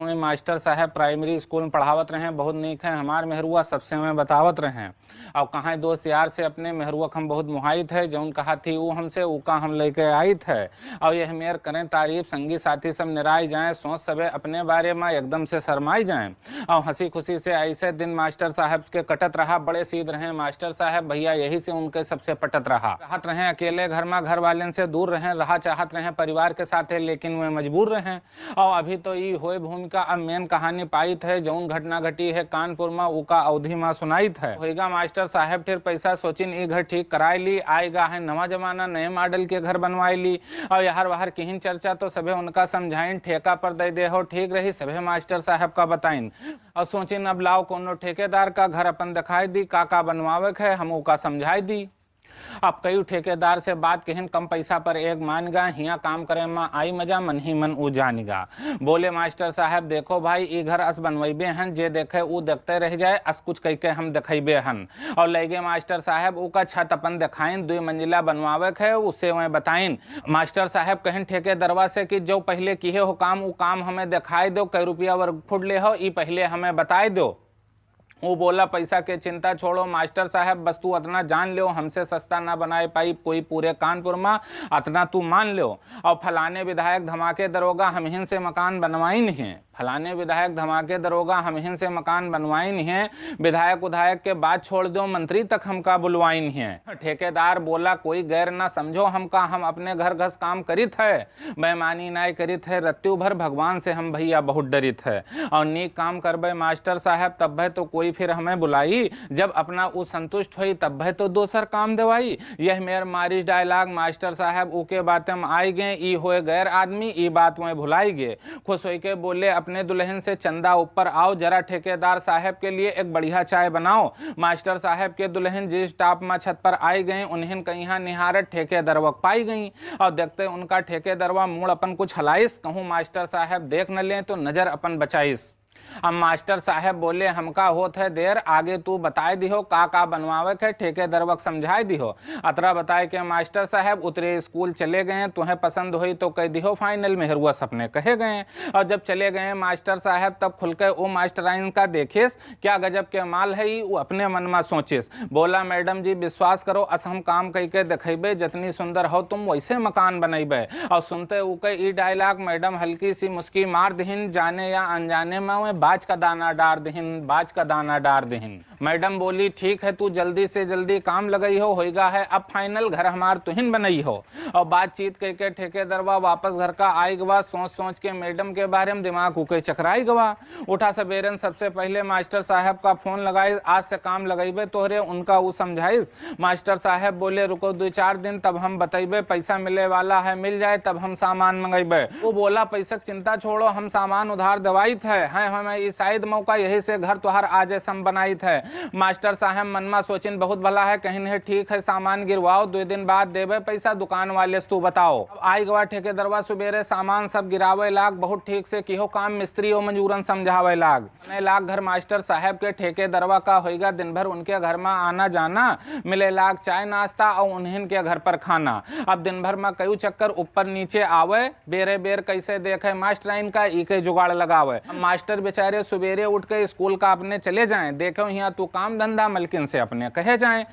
वही मास्टर साहब primary school में पढ़ावत रहे, बहुत नीक है हमार मेहरुआ, सबसे हमें बतावत रहे। और कहाँ दोस्त यार से अपने मेहरुआ हम बहुत मुहाइत है, जौन कहा थी वो हमसे उका हम लेके आई थे। और यह मेयर करें तारीफ, संगी साथी सब निराई जाएं, सोच सबे अपने बारे में एकदम से शरमाई जाएं। और हंसी खुशी से ऐसे दिन मास्टर साहब के कटत रहा, बड़े सीध रहे मास्टर साहब भैया, यही से उनके सबसे पटत रहा। राहत रहे अकेले घर में, घर वाले से दूर रहे, रहा चाहत रहे परिवार के साथ, लेकिन वे मजबूर रहे। और अभी तो ये होए भूमिका अब मेन कहानी पाई है, जौन घटना घटी है कानपुर में उका अवधि में सुनाई है। होगा मास्टर साहब फिर पैसा सोचिन ये घर ठीक कराई ली, आएगा है नवा जमाना, नए मॉडल के घर बनवाई ली। और यार बाहर किहिन चर्चा तो सभे उनका समझाइन, ठेका पर दे हो ठीक रही, सभे मास्टर साहब का बताइन। और सोचिन अब लाओ कोनो ठेकेदार का घर अपन दिखाई दी, का बनवावे है हम उका समझाई दी। अब कई ठेकेदार से बात कहन कम पैसा पर एक मान गा, हिया काम करे में आई मजा, मन ही मन उ जानिगा। बोले मास्टर साहब देखो भाई ये घर अस बनवेबे हन, जे देखे उ देखते रह जाए, अस कुछ कह के हम दिखेबे हन। और लगे मास्टर साहब उ का छत अपन दिखाइन, 2 मंजिला बनवावे है, उससे वह बताइन। मास्टर साहब कहन ठेकेदारवा से कि जो पहले किए हो काम वो काम हमें दिखाई दो, कई रुपया वर्ग फुट ले हो ये पहले हमें बताए दो। वो बोला पैसा के चिंता छोड़ो मास्टर साहब, बस तू अतना जान लो हमसे सस्ता ना बनाए पाई कोई पूरे कानपुर में, अतना तू मान लो। और फलाने विधायक धमाके दरोगा हम हिन से मकान बनवाई नहीं है, फलाने विधायक धमाके दरोगा हम हिन से मकान बनवाई नहीं है, विधायक उधायक के बात छोड़ दो, मंत्री तक हमका बुलवाई नहीं है। ठेकेदार बोला कोई गैर ना समझो हमका, हम अपने घर घस काम करित है, बेमानी नाय करित है, रत्तु भर भगवान से हम भैया बहुत डरित है। और नीक काम करबे मास्टर साहब तब है तो कोई फिर हमें बुलाई, जब अपना वो संतुष्ट हुई तब है तो दोसर काम दवाई। यह मेर मारिश डायलॉग मास्टर साहब उके बातें में आई गए, ई होए गैर आदमी ई बात में भुलाई गए। खुश हो के बोले अपने दुल्हन से चंदा ऊपर आओ, जरा ठेकेदार साहब के लिए एक बढ़िया चाय बनाओ। मास्टर साहब के दुल्हन जिस टाप में छत पर आई गई, उन्हें कहीं निहारत ठेकेदारवा पाई गई। और देखते उनका ठेकेदारवा मुड़ अपन कुछ हलाइस, कहूँ मास्टर साहब देख न ले तो नजर अपन बचाइस। अब मास्टर साहब बोले हमका होत है देर, आगे तू बताए दिहो का बनवावे के, ठेकेदारवक समझाए दिहो। अतरा बताए के मास्टर साहब उतरे स्कूल चले गए, तुम्हें पसंद हुई तो कह दिहो फाइनल, मेहरुआ सपने कहे गए। और जब चले गए मास्टर साहब तब खुल के वो मास्टराइन का देखिस, क्या गजब के माल है वो अपने मन में सोचिस। बोला मैडम जी विश्वास करो अस हम काम कह के दिखेबे, जितनी सुंदर हो तुम वैसे मकान बनेबे। और सुनते उके ई डायलॉग मैडम हल्की सी मुस्की मार दहिन, जाने या अनजाने में बाज का दाना डार दहिन, बाज का दाना डार दहिन। मैडम बोली ठीक है तू जल्दी से जल्दी काम लगई हो, होएगा है अब फाइनल, घर हमार तुहिन बनई हो। और बातचीत करके ठेकेदारवा वापस घर का आई गवा, सोच सोच के मैडम के बारे में दिमाग उके चकराई गवा। उठा सवेरन सबसे पहले मास्टर साहब का फोन लगाई, आज से काम लगेबे तोहरे, उनका वो समझाइस। मास्टर साहब बोले रुको 2-4 दिन तब हम बतेबे, पैसा मिले वाला है मिल जाए तब हम सामान मंगेबे। वो बोला पैसा चिंता छोड़ो हम सामान उधार दवाई है हमें ये शायद मौका, यही से घर तुहार आज सम बनाई है। मास्टर साहब मनमा सोचिन बहुत भला है, कहीं है ठीक है सामान गिरवाओ 2 दिन बाद देवे पैसा, दुकान वाले से तू बताओ। अब आई गवा ठेकेदारवा सुबेरे सामान सब गिरावे लाग, बहुत ठीक से किहो काम मिस्त्री और मंजूरन समझावे लाग। लाग घर मास्टर साहब के ठेकेदारवा का होएगा, दिन भर उनके घर में आना जाना, मिले लाग चाय नाश्ता और उन्हीं के घर पर खाना। अब दिन भर में कई चक्कर ऊपर नीचे आवे, बेरे बेर कैसे देखे मास्टराइन का इके जुगाड़ लगावे। मास्टर बेचारे सुबेरे उठ के स्कूल का अपने चले जाएं, देखो यहाँ तू काम धंधा मलकिन से अपने कहे जाएं।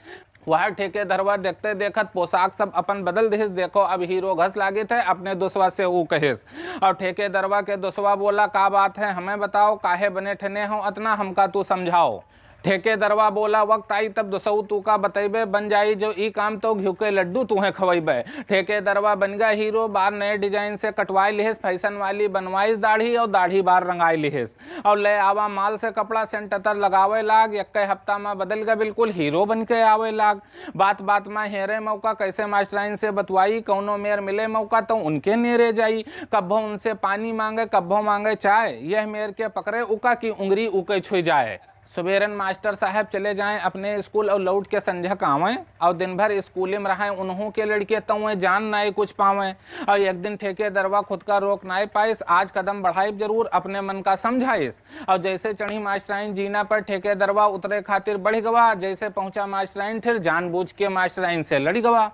वह ठेकेदारवा देखते देखत पोशाक सब अपन बदल दिस, देखो अब हीरो घस लागे थे अपने दोस्तवा से वो कहेस। और ठेकेदारवा के दोस्तवा बोला का बात है हमें बताओ, काहे बने ठने हो अतना, हमका तू समझाओ। ठेकेदारवा बोला वक्त आई तब दोसऊ तू का बतेबे, बन जाई जो ई काम तो घिउ के लड्डू तुम्हें खवेबे। ठेकेदारवा बन गया हीरो, बार नए डिजाइन से कटवाई लिहिस, फैशन वाली बनवाइस दाढ़ी और दाढ़ी बार रंगाई लिहिस। और ले आवा माल से कपड़ा सेंटर लगावे लाग, एक हफ्ता में बदल गया बिल्कुल हीरो बन के आवे लाग। बात बात में हेरे मौका कैसे मास्टराइन से बतवाई, कौनो मेयर मिले मौका तो उनके नेरे जाई, कब्बो उनसे पानी मांगे कब्बो मांगे चाय, यह मेयर के पकड़े उका की उंगली उके छुई जाए। सुबेरन मास्टर साहब चले जाएं अपने स्कूल और लौट के संझक आवें, और दिन भर स्कूल में रहें, उन्हों के लड़के तो जान नाए कुछ पावें। और एक दिन ठेकेदारवा खुद का रोक नाए पाइस, आज कदम बढ़ाई जरूर अपने मन का समझाइस। और जैसे चढ़ी मास्टराइन जीना पर ठेकेदारवा उतरे खातिर बढ़ गवा, जैसे पहुंचा मास्टराइन फिर जानबूझ के मास्टराइन से लड़ गवा।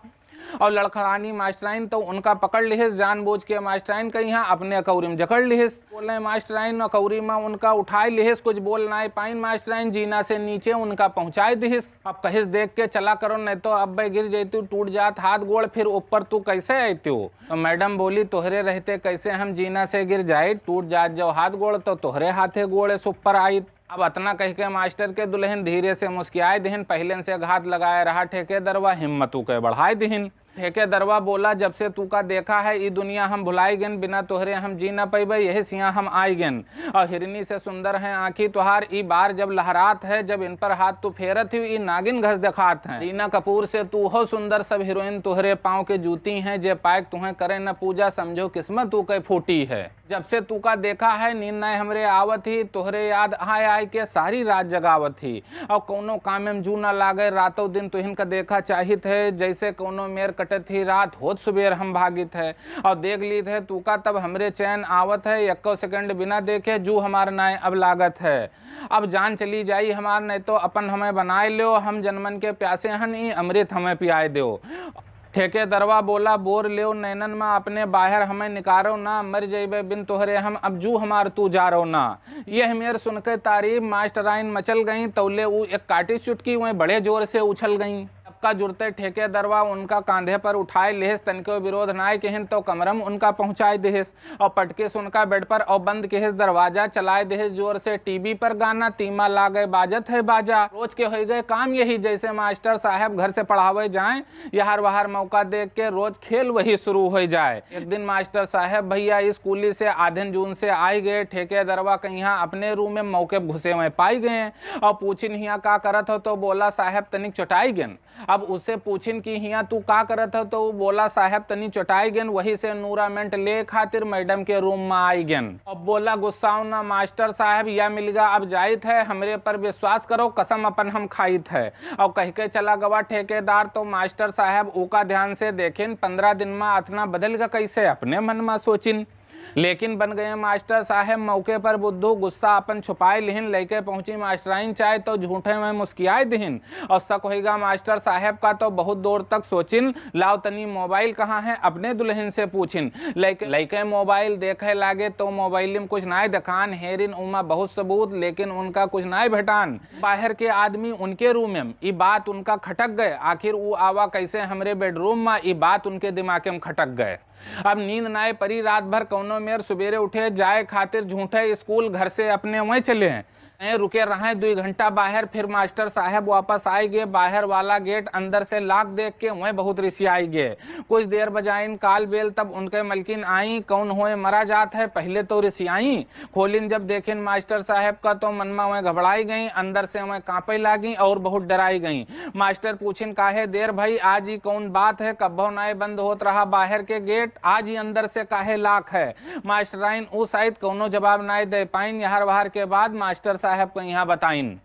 और लड़खड़ानी मास्टराइन तो उनका पकड़ लिहिस, जानबूझ के मास्टराइन के यहाँ अपने अकौरी में जकड़ लिहिस। बोले मास्टराइन अकौरी में उनका उठाए लिहिस, कुछ बोल ना पाइन मास्टराइन, जीना से नीचे उनका पहुंचाए दिहिस। अब कहिस देख के चला करो, नहीं तो अब भाई गिर जैतू, टूट जात हाथ गोड़, फिर ऊपर तू कैसे आयतू। तो मैडम बोली तोहरे रहते कैसे हम जीना से गिर जाए, टूट जात जो हाथ गोड़ तो तोहरे हाथे गोड़े से ऊपर आई। अब अतना कह के मास्टर के दुल्हन धीरे से मुस्कियाए दिहिन, पहले से घात लगाए रहा ठेकेदरवा, हिम्मतू के बढ़ाए दिहिन। ठेकेदरवा बोला जब से तू का देखा है ई दुनिया हम भुलाई गेन, बिना तोहरे हम जी न पैबे, यही सिया हम आई गेन। और हिरनी से सुंदर है आंखी तुहार, ई बार जब लहरात है, जब इन पर हाथ तू फेरत हुई, ई नागिन घस दिखात है। रीना कपूर से तू हो सुंदर, सब हीरोइन तुहरे पाँव के जूती हैं, जे पायक तुम्हें करे न पूजा, समझो किस्मत तू के फूटी है। जब से तू का देखा है नींद न हमरे आवत ही, तोहरे याद आए आए के सारी रात जगावत ही। और कोनो काम में जू न लागे, रातों दिन तुहिन का देखा चाहित है, जैसे कोनो मेर कटत ही रात होत सुबेर हम भागित है। और देख ली थे तू का तब हमरे चैन आवत है, एको सेकंड बिना देखे जू हमार नाय अब लागत है। अब जान चली जाई हमार, नहीं तो अपन हमें बनाए लो, हम जनमन के प्यासे हन, ई अमृत हमें पियाए दो। ठेकेदरवा बोला बोर ले नैनन में अपने बाहर हमें निकारो ना, मर जइबे बिन तोहरे हम, अब जू हमार तू जारो ना। यह मेर सुनकर तारीफ मास्टराइन मचल गई, तौले वो एक काटी चुटकी वहीं बड़े जोर से उछल गई। सबका जुड़ते ठेकेदरवा उनका कांधे पर उठाए लेहिस, तनिको विरोध नाय केहिन तो कमरम उनका पहुंचाए देहिस। और पटके उनका बेड पर और बंद केहिस दरवाजा, चलाए देहिस जोर से टीवी पर गाना, तीमा लागे बाजत है बाजा। रोज के हो गए काम यही, जैसे मास्टर साहब घर से पढ़ावे जाए, यहार वहार मौका देख के रोज खेल वही शुरू हो जाए। एक दिन मास्टर साहब भैया स्कूली से आधन जून से आए गए, ठेकेदरवा के यहाँ अपने रूम में मौके घुसे हुए पाई गए। और पूछिन हिया का करत हो, तो बोला साहब तनिक चटाई गेन। अब उससे पूछिन कि हिया तू का करत हो, तो बोला साहब तनी चटाई गेन, वही से नूरामेंट ले खातिर मैडम के रूम में आई गेन। अब बोला गुस्साओ ना मास्टर साहब, या मिलगा अब जाइत है, हमरे पर विश्वास करो, कसम अपन हम खाइत है। और कह के चला गवा ठेकेदार। तो मास्टर साहब ऊका ध्यान से देखें, 15 दिन में अतना बदल गा कैसे, अपने मन में सोचिन। लेकिन बन गए मास्टर साहब मौके पर बुद्धू, गुस्सा अपन छुपाए लिहिन, लेके पहुंची मास्टराइन चाय तो झूठे में मुस्कियाए दिहिन। और शक होगा मास्टर साहब का, तो बहुत दूर तक सोचिन, लाओ तनी मोबाइल कहाँ है, अपने दुल्हन से पूछिन। लेके मोबाइल देखे लागे तो मोबाइल में कुछ नाय दिखान, हेरिन उमा बहुत सबूत, लेकिन उनका कुछ नाय भेटान। बाहर के आदमी उनके रूम में, ये बात उनका खटक गए, आखिर वो आवा कैसे हमरे बेडरूम में, ये बात उनके दिमाग में खटक गए। अब नींद नाय परी रात भर, कौनो मेर सुबेरे उठे जाए खातिर झूठे स्कूल घर से अपने वहीं चले हैं। रुके रहे 2 घंटा बाहर, फिर मास्टर साहब वापस आए गए, बाहर वाला गेट अंदर से लाक देख के वहीं बहुत रिसियाई गए। कुछ देर बजाइन काल बेल, तब उनके मलकिन आई, कौन होए मरा जात है, पहले तो रिसियाई। खोलिन जब देखें मास्टर साहब का, तो मन में वहीं घबराई गई, अंदर से वहीं कांपे लागी और बहुत डराई गई। मास्टर पूछिन काहे देर भाई, आज ही कौन बात है, कब्बो नाय बंद होत रहा बाहर के गेट, आज ही अंदर से काहे लाक है। मास्टराइन उस शायद कौनो जवाब नाय दे पाइन। यहार वहार के बाद मास्टर साहब को यहाँ बताइन।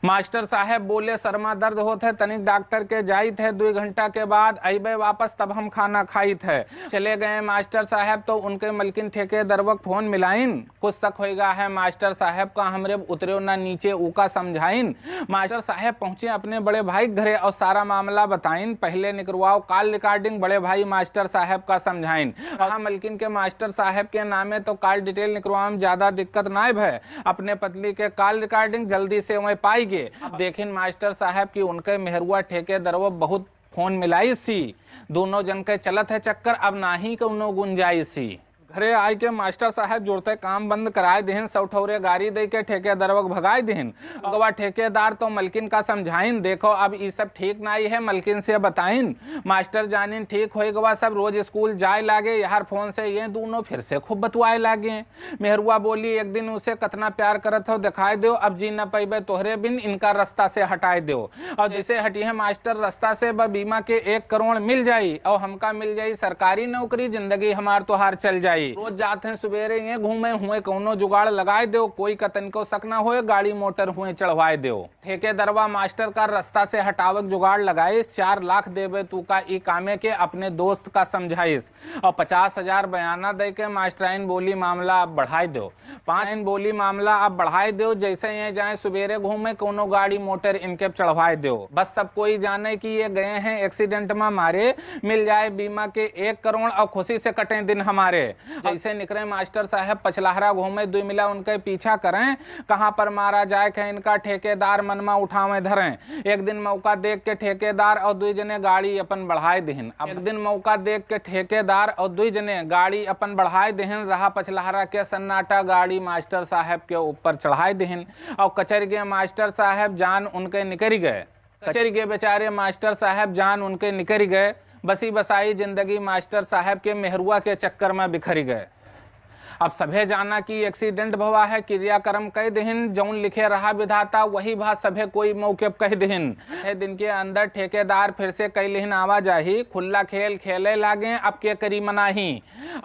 मास्टर साहब बोले शर्मा दर्द होत है, तनिक डॉक्टर के जाइत है, 2 घंटा के बाद अबे वापस, तब हम खाना खाइत है। चले गए मास्टर साहब, तो उनके मलकिन ठेकेदरवा फोन मिलाइन। कुछ शक होगा है मास्टर साहब का, हमरे उतरे ना नीचे ऊका समझाइन। मास्टर साहब पहुंचे अपने बड़े भाई घरे और सारा मामला बताइन। पहले निकलवाओ कॉल रिकॉर्डिंग, बड़े भाई मास्टर साहब का समझाइन। वहाँ मलकिन के मास्टर साहब के नामे तो कॉल डिटेल निकलवा में ज्यादा दिक्कत नाय है, अपने पतली के कॉल रिकॉर्डिंग जल्दी से वहीं पाई। अब देखें मास्टर साहब की उनके मेहरुआ ठेकेदरवा बहुत फोन मिलाई सी, दोनों जन के चलत है चक्कर, अब ना ही कौनो गुंजाइश सी। घरे आए के मास्टर साहब जुड़ते काम बंद कराए दिहिन, सौठौरे गाड़ी दे के ठेकेदारवा भगाए दिहिन। अगवा ठेकेदार तो मलकिन का समझाइन, देखो अब ये सब ठीक नहीं है, मलकिन से बताइन। मास्टर जानिन ठीक हो गवा, सब रोज स्कूल जाए लागे, यार फोन से ये दोनों फिर से खूब बतवाए लागे। मेहरुआ बोली एक दिन उसे कतना प्यार करत हो दिखाए दो, अब जी न पैबे तोहरे बिन, इनका रास्ता से हटाए दो। और जैसे हटी है मास्टर रास्ता से, बीमा के 1 करोड़ मिल जाई, और हमका मिल जाई सरकारी नौकरी, जिंदगी हमार तोहार चल जाई। भाई। रोज जाते हैं सवेरे ये घूमे हुए कोनो जुगाड़ लगाए दो, कोई का तनिको शक ना होए, गाड़ी मोटर हुए चढ़वाए दो। ठेकेदारवा मास्टर का रास्ता से हटावक जुगाड़ लगाइस, 4 लाख देवे तू का ई कामे के अपने दोस्त का समझाइस और 50,000 बयाना दे के मास्टराइन बोली मामला अब बढ़ाई दो। 5 बोली मामला अब बढ़ाई दो, जैसे ये जाए सवेरे घूमे कोनो गाड़ी मोटर इनके चढ़वाए दो। बस सब कोई जाने कि ये गए हैं एक्सीडेंट में मारे, मिल जाए बीमा के 1 करोड़ और खुशी से कटे दिन हमारे। जैसे निकले मास्टर साहब पछलहरा घूमे, 2 मिला उनके पीछा करें, कहां पर मारा जाए कहीं इनका ठेकेदार मनमा उठावे धरें। एक दिन मौका देख के ठेकेदार और 2 जने गाड़ी अपन बढ़ाए दिहिन। अब एक दिन मौका देख के ठेकेदार और 2 जने गाड़ी अपन बढ़ाए दिहिन, रहा पछलहरा के सन्नाटा, गाड़ी मास्टर साहब के ऊपर चढ़ाए दिहिन और कचर गए मास्टर साहब, जान उनके निकल गए। कचर गए बेचारे मास्टर साहब, जान उनके निकल गए। बसी बसाई जिंदगी मास्टर साहब के मेहरुआ के चक्कर में बिखरी गए। अब सभे जाना कि एक्सीडेंट भवा है, क्रियाक्रम कह दिहिन, जौन लिखे रहा विधाता वही बात सभे कोई मौके कह दिहिन। दिन के अंदर ठेकेदार फिर से कई लिहिन आवाजाही, खुला खेल खेले लागे, अब के करी मनाही।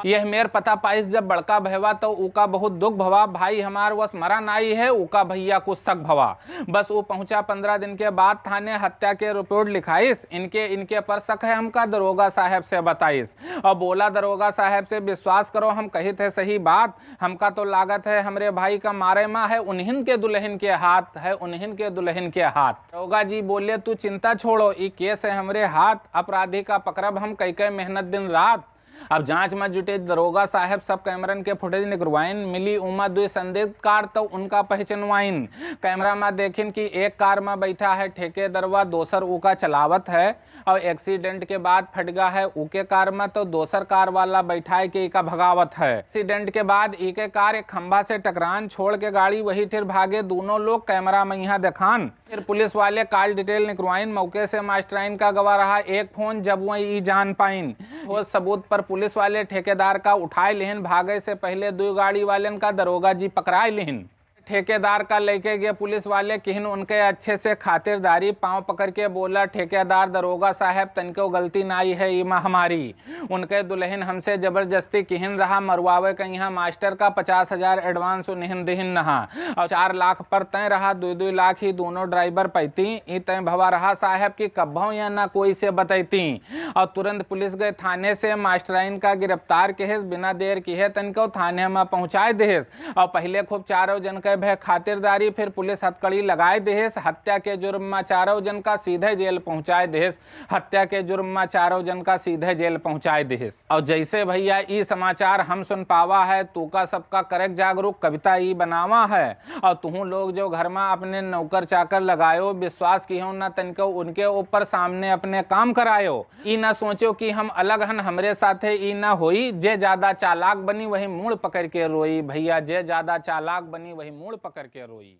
यह मेर पता पाइस जब बड़का भवा तो उका बहुत दुख भवा, भाई हमार वस मरा नाई है, उका भैया कुछ शक भवा। बस वो पहुंचा 15 दिन के बाद थाने, हत्या के रिपोर्ट लिखाइस, इनके पर शक है हमका दरोगा साहब से बताइस। और बोला दरोगा साहब से विश्वास करो हम कही थे सही बात, हमका तो लागत है हमरे भाई का मारे माँ है उन्हीं के दुल्हन के हाथ है, उन्हीं के दुल्हन के हाथ। दरोगा जी बोले तू चिंता छोड़ो, ये केस है हमरे हाथ, अपराधी का पकड़ब हम कई मेहनत दिन रात। अब जांच में जुटे दरोगा साहब सब कैमरन के फुटेज निकलवाइन, मिली उमा 2 संदिग्ध कार तो उनका पहचानवाइन। कैमरा में देखिन कि एक कार में बैठा है ठेकेदारवा, दोसर उका चलावत है और एक्सीडेंट के बाद फटगा है उके कार में, तो दोसर कार वाला बैठा है कि इका भगावत है। एक्सीडेंट के बाद इके कार एक खंभा से टकरान, छोड़ के गाड़ी वही फिर भागे दोनों लोग, कैमरा में यहाँ देखान। फिर पुलिस वाले कॉल डिटेल निकलवाइन, मौके से मास्टराइन का गवा रहा एक फोन, जब वही जान पाइन। वो सबूत पर पुलिस वाले ठेकेदार का उठाए लेहिन, भागे से पहले 2 गाड़ी वाले का दरोगा जी पकड़ाए लेहिन। ठेकेदार का लेके गए पुलिस वाले, किहन उनके अच्छे से खातिरदारी, पांव पकड़ के बोला ठेकेदार दरोगा साहब तनको गलती नाई है इमा हमारी, उनके दुल्हन हमसे जबरदस्ती किहन रहा मरवावे का, यहाँ मास्टर का 50,000 एडवांस उन्हें दिहिन नहा और 4 लाख पर तय रहा, 2-2 लाख ही दोनों ड्राइवर पैती। ई तय भवा रहा साहब की कब्बों या ना कोई से बतैती। और तुरंत पुलिस गए थाने से मास्टराइन का गिरफ्तार केस, बिना देर किए तनको थाने में पहुंचाए देस। और पहले खूब 4 जन के भय खातिरदारी, फिर पुलिस हथकड़ी लगाए देस, हत्या के जुर्म में 4 जन का सीधे जेल पहुंचाए देस, हत्या के जुर्म में 4 जन का सीधे जेल पहुंचाए देस। और जैसे भैया ई समाचार हम सुन पावा है, तू का सबका करेक्ट जागरूक कविता ई बनावा है। और तुम लोग जो घर में अपने नौकर चाकर लगायो, विश्वास की हो ना तनिको उनके ऊपर सामने अपने काम करायो। ई ना सोचो कि हम अलग हन हमरे साथे ई ना होई, जे ज्यादा चालाक बनी वही मूड़ पकड़ के रोई। भैया जे ज्यादा चालाक बनी वही मूड़ पकड़ के रोई।